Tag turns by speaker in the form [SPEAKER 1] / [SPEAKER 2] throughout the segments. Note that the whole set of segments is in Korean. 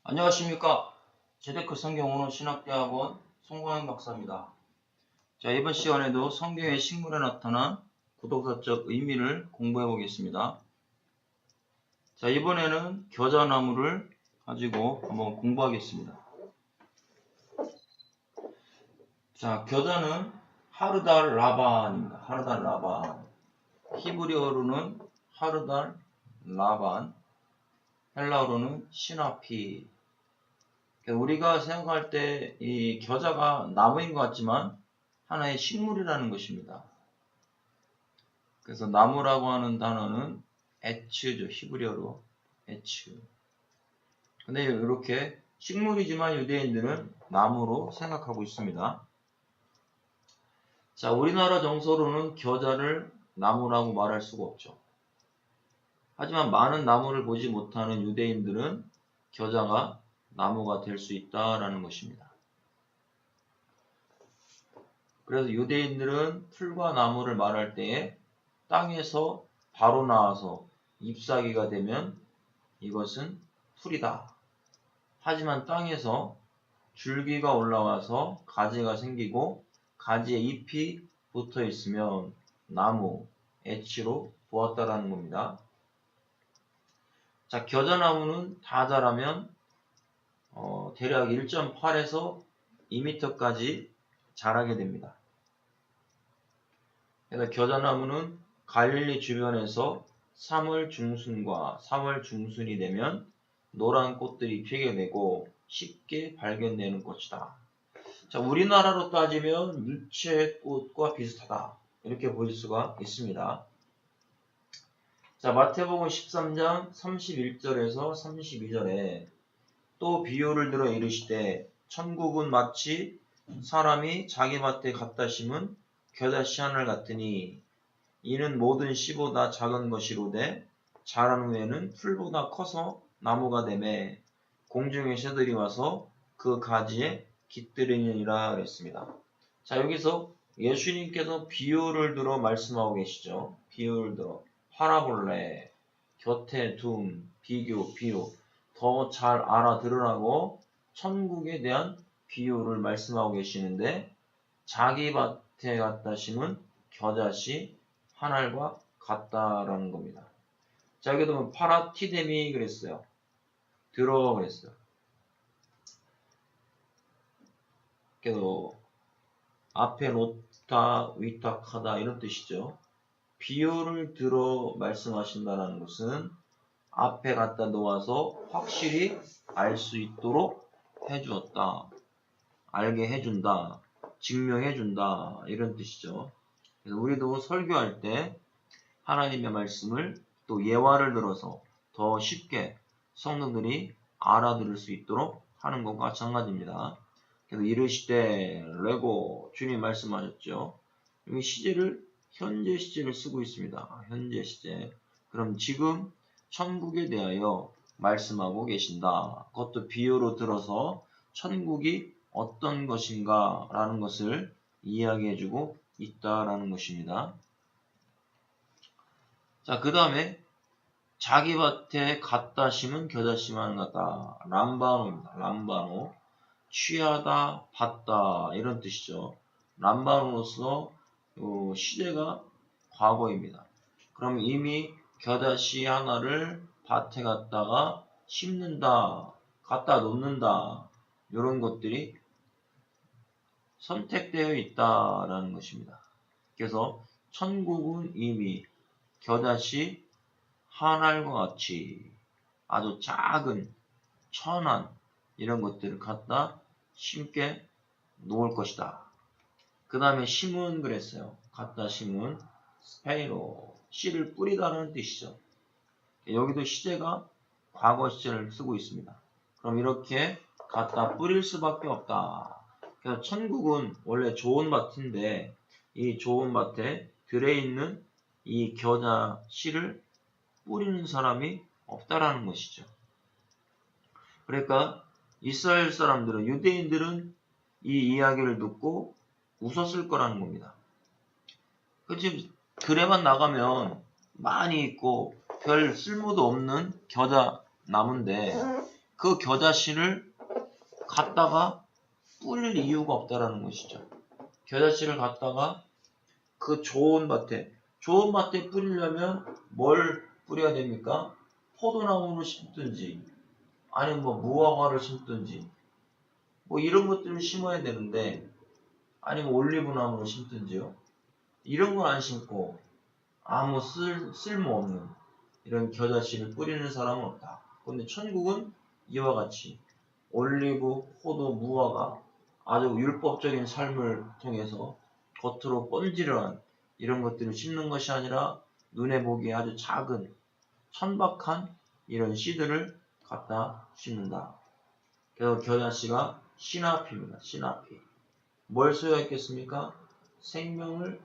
[SPEAKER 1] 안녕하십니까. 제데크 성경원어 신학대학원 송광현 박사입니다. 자, 이번 시간에도 성경의 식물에 나타난 구독사적 의미를 공부해 보겠습니다. 자, 이번에는 겨자나무를 가지고 한번 공부하겠습니다. 자, 겨자는 하르달 라반입니다. 하르달 라반. 히브리어로는 하르달 라반, 헬라어로는 시나피. 우리가 생각할 때 이 겨자가 나무인 것 같지만 하나의 식물이라는 것입니다. 그래서 나무라고 하는 단어는 에츠죠. 히브리어로 에츠. 근데 이렇게 식물이지만 유대인들은 나무로 생각하고 있습니다. 자, 우리나라 정서로는 겨자를 나무라고 말할 수가 없죠. 하지만 많은 나무를 보지 못하는 유대인들은 겨자가 나무가 될 수 있다라는 것입니다. 그래서 유대인들은 풀과 나무를 말할 때에 땅에서 바로 나와서 잎사귀가 되면 이것은 풀이다. 하지만 땅에서 줄기가 올라와서 가지가 생기고 가지에 잎이 붙어 있으면 나무, 애치로 보았다라는 겁니다. 자, 겨자나무는 다 자라면 대략 1.8에서 2m까지 자라게 됩니다. 그래서 겨자나무는 갈릴리 주변에서 3월 중순과 4월 중순이 되면 노란 꽃들이 피게 되고 쉽게 발견되는 꽃이다. 자, 우리나라로 따지면 유채꽃과 비슷하다. 이렇게 볼 수가 있습니다. 자, 마태복음 13장 31절에서 32절에 또 비유를 들어 이르시되 천국은 마치 사람이 자기 밭에 갖다 심은 겨자 씨앗을 같으니 이는 모든 씨보다 작은 것이로되 자란 후에는 풀보다 커서 나무가 되매 공중의 새들이 와서 그 가지에 깃들이니라 그랬습니다. 자, 여기서 예수님께서 비유를 들어 말씀하고 계시죠. 비유를 들어 파라볼레, 곁에 둠, 비교, 비유 더 잘 알아들으라고 천국에 대한 비유를 말씀하고 계시는데 자기 밭에 갖다 심은 겨자씨 한 알과 같다라는 겁니다. 자, 여기도 파라티데미 그랬어요. 들어 그랬어요. 그래도 앞에 놓다, 위탁하다 이런 뜻이죠. 비유를 들어 말씀하신다는 것은 앞에 갖다 놓아서 확실히 알 수 있도록 해주었다. 알게 해준다. 증명해준다. 이런 뜻이죠. 그래서 우리도 설교할 때 하나님의 말씀을 또 예화를 들어서 더 쉽게 성도들이 알아들을 수 있도록 하는 것과 마찬가지입니다. 그래서 이르시되 레고 주님 말씀하셨죠. 여기 시제를 현재 시제를 쓰고 있습니다. 현재 시제. 그럼 지금 천국에 대하여 말씀하고 계신다. 그것도 비유로 들어서 천국이 어떤 것인가 라는 것을 이야기해주고 있다라는 것입니다. 자, 그 다음에 자기 밭에 갖다 심은 겨자 씨만 같다. 람바노입니다. 람바노. 취하다, 받다 이런 뜻이죠. 람바노로서 시제가 과거입니다. 그럼 이미 겨자 씨 하나를 밭에 갖다가 심는다, 갖다 놓는다 이런 것들이 선택되어 있다라는 것입니다. 그래서 천국은 이미 겨자씨 한 알과 같이 아주 작은 천안 이런 것들을 갖다 심게 놓을 것이다. 그 다음에 심은 그랬어요. 갖다 심은 스페이로 씨를 뿌리다라는 뜻이죠. 여기도 시제가 과거 시제를 쓰고 있습니다. 그럼 이렇게 갖다 뿌릴 수밖에 없다. 그래서 천국은 원래 좋은 밭인데 이 좋은 밭에 들어있는 이 겨자 씨를 뿌리는 사람이 없다라는 것이죠. 그러니까 이스라엘 사람들은 유대인들은 이 이야기를 듣고 웃었을 거라는 겁니다. 지금 들에만 나가면 많이 있고 별 쓸모도 없는 겨자 나무인데 그 겨자씨를 갖다가 뿌릴 이유가 없다라는 것이죠. 겨자씨를 갖다가 그 좋은 밭에 뿌리려면 뭘 뿌려야 됩니까? 포도나무를 심든지 아니면 뭐 무화과를 심든지 뭐 이런 것들을 심어야 되는데 아니면 올리브나무를 심든지요. 이런 건 안 심고 아무 쓸모없는 이런 겨자씨를 뿌리는 사람은 없다. 그런데 천국은 이와 같이 올리브, 포도, 무화과 아주 율법적인 삶을 통해서 겉으로 번지르한 이런 것들을 심는 것이 아니라 눈에 보기에 아주 작은 천박한 이런 씨들을 갖다 심는다. 그래서 겨자씨가 시나피입니다. 시나피. 뭘 소유했겠습니까? 생명을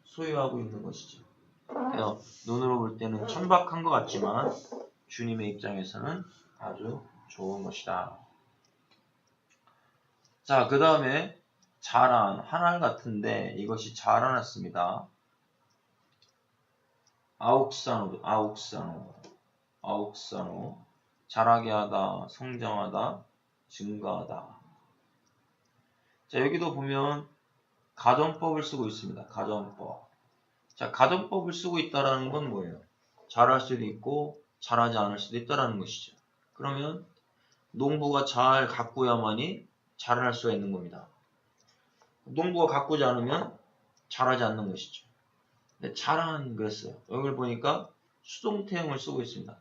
[SPEAKER 1] 소유하고 있는 것이죠. 그래서 눈으로 볼 때는 천박한 것 같지만 주님의 입장에서는 아주 좋은 것이다. 자, 그 다음에 자란, 한 알 같은데 이것이 자라났습니다. 아욱사노. 자라게 하다, 성장하다, 증가하다. 자, 여기도 보면 가정법을 쓰고 있습니다. 가정법. 자, 가정법을 쓰고 있다라는 건 뭐예요? 자랄 수도 있고 자라지 않을 수도 있다라는 것이죠. 그러면 농부가 잘 가꾸야만이 자랄 수가 있는 겁니다. 농부가 가꾸지 않으면 자라지 않는 것이죠. 근데 자란 그랬어요. 여기를 보니까 수동태형을 쓰고 있습니다.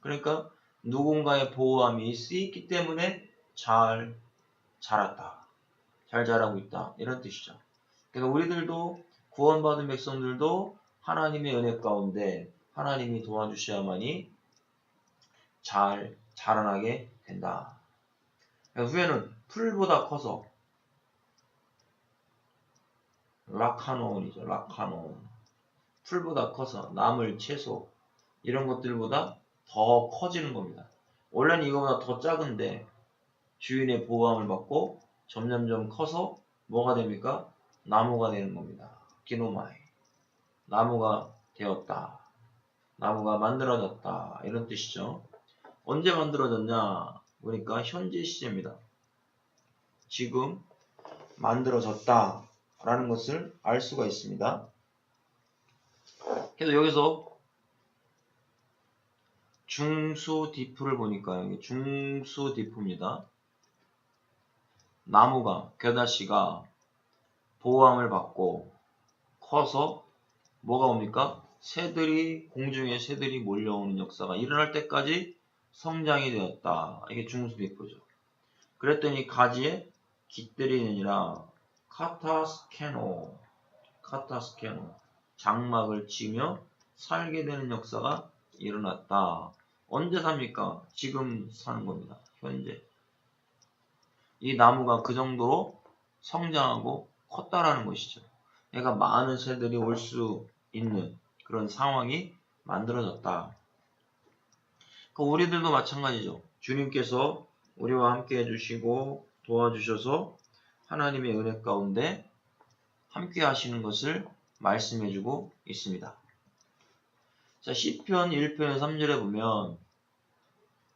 [SPEAKER 1] 그러니까 누군가의 보호함이 쓰였기 때문에 잘 자랐다. 잘 자라고 있다. 이런 뜻이죠. 그러니까 우리들도 구원받은 백성들도 하나님의 은혜 가운데 하나님이 도와주셔야만이 잘 자라나게 된다. 후에는 풀보다 커서 라카노온이죠. 라카노온. 풀보다 커서 나물, 채소 이런 것들보다 더 커지는 겁니다. 원래는 이거보다 더 작은데 주인의 보호함을 받고 점점점 커서 뭐가 됩니까? 나무가 되는 겁니다. 기노마이. 나무가 되었다. 나무가 만들어졌다. 이런 뜻이죠. 언제 만들어졌냐? 보니까 현재 시제입니다. 지금 만들어졌다. 라는 것을 알 수가 있습니다. 그래서 여기서 중수디프를 보니까 여기 중수디프입니다. 나무가, 겨자씨가 보호함을 받고 커서 뭐가 옵니까? 공중에 새들이 몰려오는 역사가 일어날 때까지 성장이 되었다. 이게 중수디프죠. 그랬더니 가지에 깃들이 내니라 카타스케노 장막을 치며 살게 되는 역사가 일어났다. 언제 삽니까? 지금 사는 겁니다. 현재. 이 나무가 그 정도로 성장하고 컸다라는 것이죠. 그러니까 많은 새들이 올 수 있는 그런 상황이 만들어졌다. 우리들도 마찬가지죠. 주님께서 우리와 함께 해주시고 도와주셔서 하나님의 은혜 가운데 함께 하시는 것을 말씀해주고 있습니다. 자, 시편 1편의 3절에 보면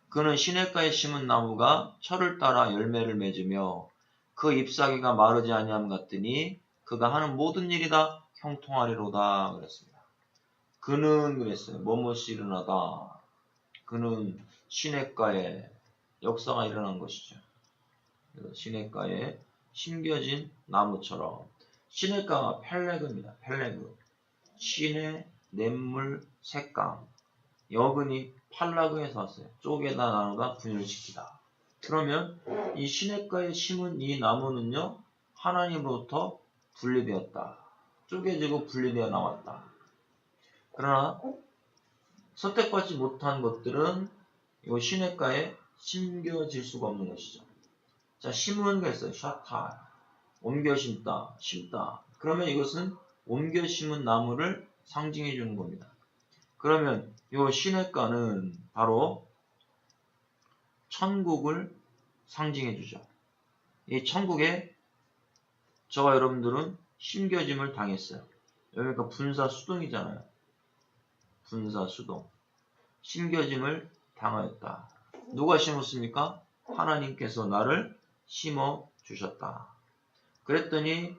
[SPEAKER 1] 그는 시냇가에 심은 나무가 철을 따라 열매를 맺으며 그 잎사귀가 마르지 아니함 같더니 그가 하는 모든 일이 다 형통하리로다 그랬습니다. 그는 그랬어요. 뭐뭇이 일어나다. 그는 시냇가에 역사가 일어난 것이죠. 시냇가에 심겨진 나무처럼 시냇가가 펠레그입니다. 펠레그. 신의 냇물 색강. 여근이 팔라그에서 왔어요. 쪼개다 나누다 분열시키다. 그러면 이 시냇가에 심은 이 나무는요. 하나님으로부터 분리되었다. 쪼개지고 분리되어 나왔다. 그러나 선택받지 못한 것들은 이 시냇가에 심겨질 수가 없는 것이죠. 자, 심은 게 있어요. 샤타. 옮겨 심다. 그러면 이것은 옮겨 심은 나무를 상징해 주는 겁니다. 그러면 이 시냇가는 바로 천국을 상징해 주죠. 이 천국에 저와 여러분들은 심겨짐을 당했어요. 여기가 분사수동이잖아요. 분사수동. 심겨짐을 당하였다. 누가 심었습니까? 하나님께서 나를 심어 주셨다. 그랬더니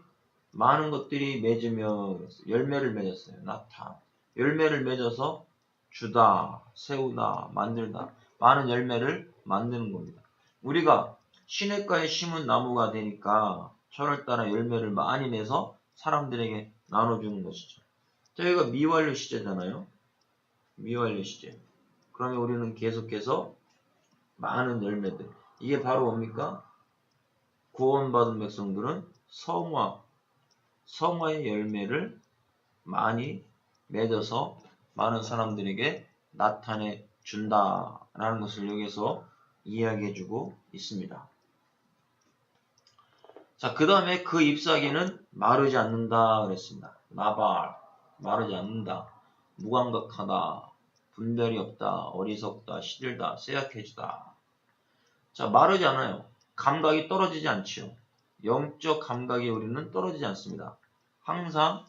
[SPEAKER 1] 많은 것들이 맺으며 열매를 맺었어요. 나타. 열매를 맺어서 주다, 세우다, 만들다. 많은 열매를 만드는 겁니다. 우리가 시냇가에 심은 나무가 되니까 철을 따라 열매를 많이 내서 사람들에게 나눠주는 것이죠. 저희가 미완료 시제잖아요. 미완료 시제. 그러면 우리는 계속해서 많은 열매들. 이게 바로 뭡니까? 구원받은 백성들은 성화의 열매를 많이 맺어서 많은 사람들에게 나타내 준다라는 것을 여기서 이야기해주고 있습니다. 자, 그 다음에 그 잎사귀는 마르지 않는다 그랬습니다. 나발, 마르지 않는다. 무감각하다. 분별이 없다. 어리석다. 시들다. 쇠약해지다. 자, 마르지 않아요. 감각이 떨어지지 않지요. 영적 감각이 우리는 떨어지지 않습니다. 항상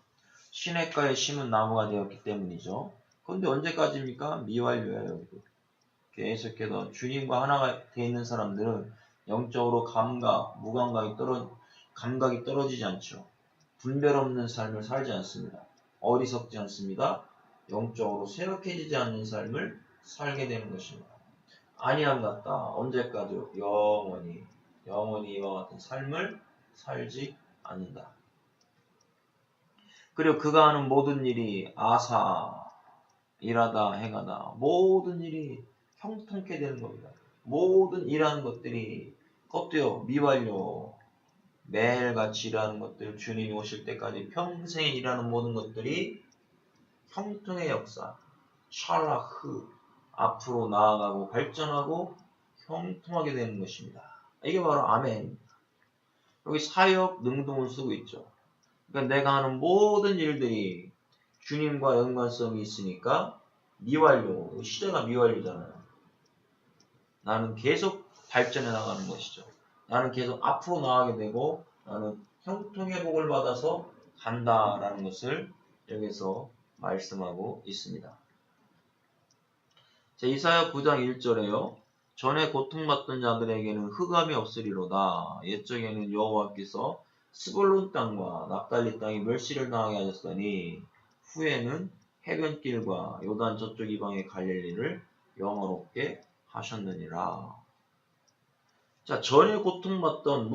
[SPEAKER 1] 시냇가에 심은 나무가 되었기 때문이죠. 그런데 언제까지입니까? 미완료예요. 계속해서 주님과 하나가 되어 있는 사람들은 영적으로 감각이 떨어지지 않죠. 분별 없는 삶을 살지 않습니다. 어리석지 않습니다. 영적으로 쇠약해지지 않는 삶을 살게 되는 것입니다. 아니함 같다. 언제까지요? 영원히 이와 같은 삶을 살지 않는다. 그리고 그가 하는 모든 일이 일하다 행하다 모든 일이 형통케 되는 겁니다. 모든 일하는 것들이 그것도요 미완료 매일같이 일하는 것들 주님이 오실 때까지 평생 일하는 모든 것들이 형통의 역사 샬라흐 앞으로 나아가고 발전하고 형통하게 되는 것입니다. 이게 바로 아멘입니다. 여기 사역 능동을 쓰고 있죠. 그러니까 내가 하는 모든 일들이 주님과 연관성이 있으니까 미완료, 시대가 미완료잖아요. 나는 계속 발전해 나가는 것이죠. 나는 계속 앞으로 나가게 되고 나는 형통의 복을 받아서 간다라는 것을 여기서 말씀하고 있습니다. 자, 이사야 9장 1절에요. 전에 고통받던 자들에게는 흑암이 없으리로다. 옛적에는 여호와께서 스불론 땅과 납달리 땅이 멸시를 당하게 하셨으니 후에는 해변길과 요단 저쪽 이방의 갈릴리를 영화롭게 하셨느니라. 자, 전에 고통받던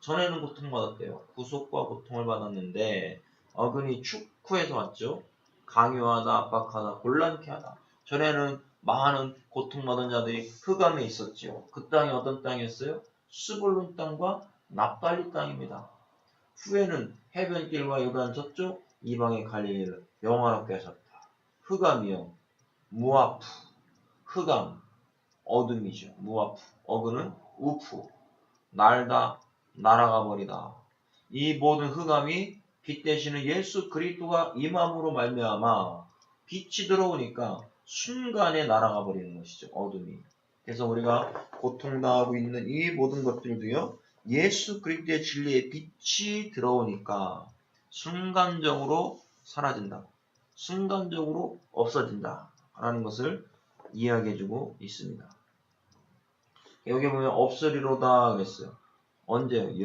[SPEAKER 1] 전에는 고통받았대요. 구속과 고통을 받았는데 어근이 축후에서 왔죠. 강요하다, 압박하다, 곤란케 하다. 전에는 많은 고통받은 자들이 흑암에 있었죠. 그 땅이 어떤 땅이었어요? 스불론 땅과 납달리 땅입니다. 후에는 해변길과 요단 저쪽 이방의 갈릴리를 영화롭게 하셨다. 흑암이요. 무아프. 흑암. 어둠이죠. 무아프. 어그는 우프. 날다. 날아가 버리다. 이 모든 흑암이 빛 되시는 예수 그리스도가 임함으로 말미암아 빛이 들어오니까 순간에 날아가 버리는 것이죠. 어둠이. 그래서 우리가 고통당하고 있는 이 모든 것들도요. 예수 그리스도의 진리의 빛이 들어오니까 순간적으로 사라진다. 순간적으로 없어진다. 라는 것을 이야기해주고 있습니다. 여기 보면 없으리로다 그랬어요. 언제?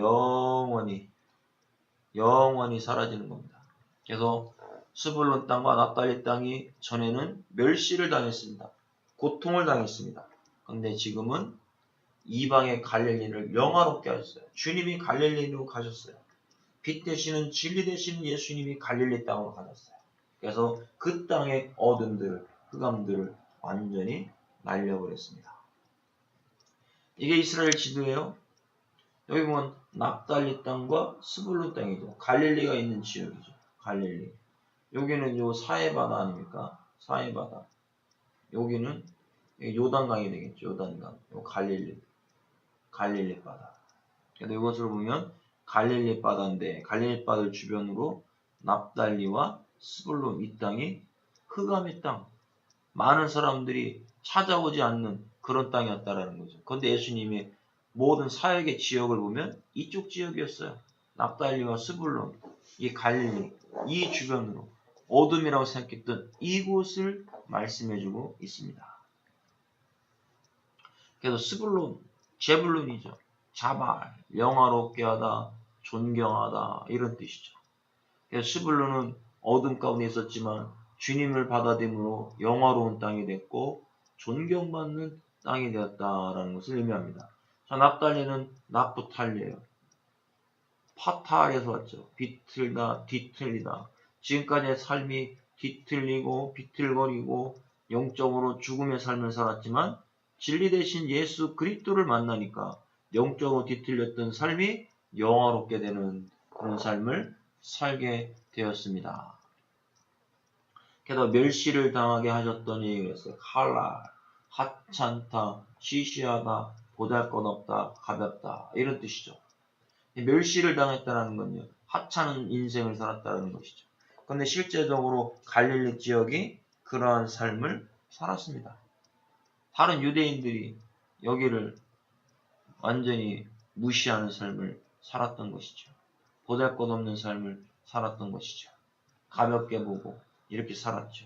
[SPEAKER 1] 영원히 사라지는 겁니다. 그래서 스불론 땅과 납달리 땅이 전에는 멸시를 당했습니다. 고통을 당했습니다. 그런데 지금은 이방의 갈릴리를 영화롭게 하셨어요. 주님이 갈릴리로 가셨어요. 빛 되시는 진리 되시는 예수님이 갈릴리 땅으로 가셨어요. 그래서 그 땅의 어둠들, 흑암들을 완전히 날려버렸습니다. 이게 이스라엘 지도예요. 여기 보면 납달리 땅과 스불론 땅이죠. 갈릴리가 있는 지역이죠. 갈릴리. 여기는 요 사해바다 아닙니까? 사해바다. 여기는 요단강이 되겠죠. 요단강. 요 갈릴리 바다. 그래서 이것을 보면 갈릴리 바다인데 갈릴리 바다 주변으로 납달리와 스불론 이 땅이 흑암의 땅. 많은 사람들이 찾아오지 않는 그런 땅이었다라는 거죠. 그런데 예수님이 모든 사역의 지역을 보면 이쪽 지역이었어요. 납달리와 스불론, 이 갈릴리, 이 주변으로 어둠이라고 생각했던 이곳을 말씀해주고 있습니다. 그래서 스불론, 제불론이죠. 자발, 영화롭게 하다, 존경하다 이런 뜻이죠. 그래서 스불론은 어둠 가운데 있었지만 주님을 받아들임으로 영화로운 땅이 됐고 존경받는 땅이 되었다라는 것을 의미합니다. 자, 납달리는 나프탈리예요. 파탈에서 왔죠. 비틀다, 뒤틀리다. 지금까지의 삶이 뒤틀리고 비틀거리고 영적으로 죽음의 삶을 살았지만 진리 대신 예수 그리스도를 만나니까 영적으로 뒤틀렸던 삶이 영화롭게 되는 그런 삶을 살게 되었습니다. 게다가 멸시를 당하게 하셨더니 그랬어요. 칼날, 하찮다, 시시하다, 보잘것없다, 가볍다 이런 뜻이죠. 멸시를 당했다는 건요. 하찮은 인생을 살았다는 것이죠. 그런데 실제적으로 갈릴리 지역이 그러한 삶을 살았습니다. 다른 유대인들이 여기를 완전히 무시하는 삶을 살았던 것이죠. 보잘것없는 삶을 살았던 것이죠. 가볍게 보고 이렇게 살았죠.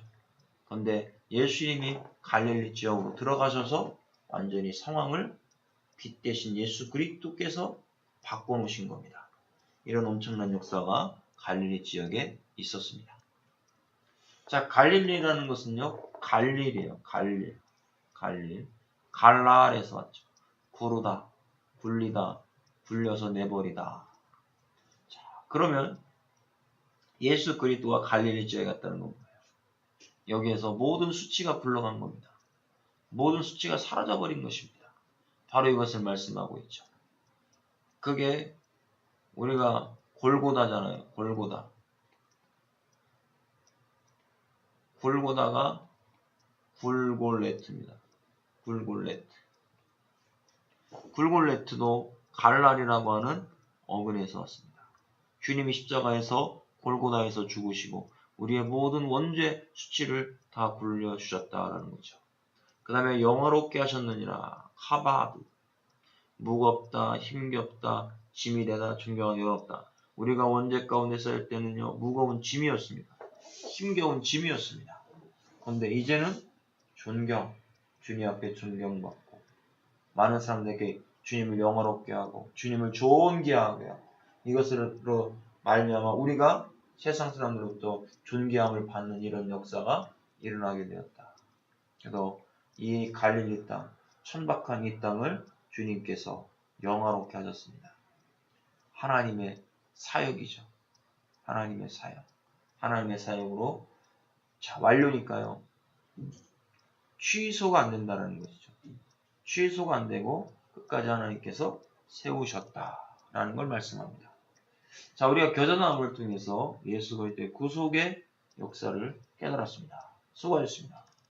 [SPEAKER 1] 그런데 예수님이 갈릴리 지역으로 들어가셔서 완전히 상황을 빛 대신 예수 그리스도께서 바꿔놓으신 겁니다. 이런 엄청난 역사가 갈릴리 지역에 있었습니다. 자, 갈릴리라는 것은요, 갈릴이에요. 갈릴. 갈랄에서 왔죠. 구르다, 굴리다, 굴려서 내버리다. 자, 그러면 예수 그리스도가 갈릴리 지역에 갔다는 건 뭐예요? 여기에서 모든 수치가 불러간 겁니다. 모든 수치가 사라져버린 것입니다. 바로 이것을 말씀하고 있죠. 그게 우리가 골고다잖아요. 골고다. 골고다가 굴골레트입니다. 굴골레트. 굴골레트도 갈랄이라고 하는 어근에서 왔습니다. 주님이 십자가에서 골고다에서 죽으시고 우리의 모든 원죄 수치를 다 굴려주셨다라는 거죠. 그 다음에 영화롭게 하셨느니라. 카바드. 무겁다, 힘겹다, 짐이 되다, 존경하기 어렵다. 우리가 원죄 가운데 살 때는요, 무거운 짐이었습니다. 힘겨운 짐이었습니다. 그런데 이제는 존경, 주님 앞에 존경받고 많은 사람들에게 주님을 영화롭게 하고 주님을 존귀하게 하고 이것으로 말미암아 우리가 세상 사람들로부터 존귀함을 받는 이런 역사가 일어나게 되었다. 그래서 이 갈릴리 땅, 천박한 이 땅을 주님께서 영화롭게 하셨습니다. 하나님의 사역이죠. 하나님의 사역. 하나님의 사역으로 자, 완료니까요. 취소가 안 된다는 것이죠. 취소가 안 되고 끝까지 하나님께서 세우셨다라는 걸 말씀합니다. 자, 우리가 겨자나무를 통해서 예수 그리스도의 구속의 역사를 깨달았습니다. 수고하셨습니다.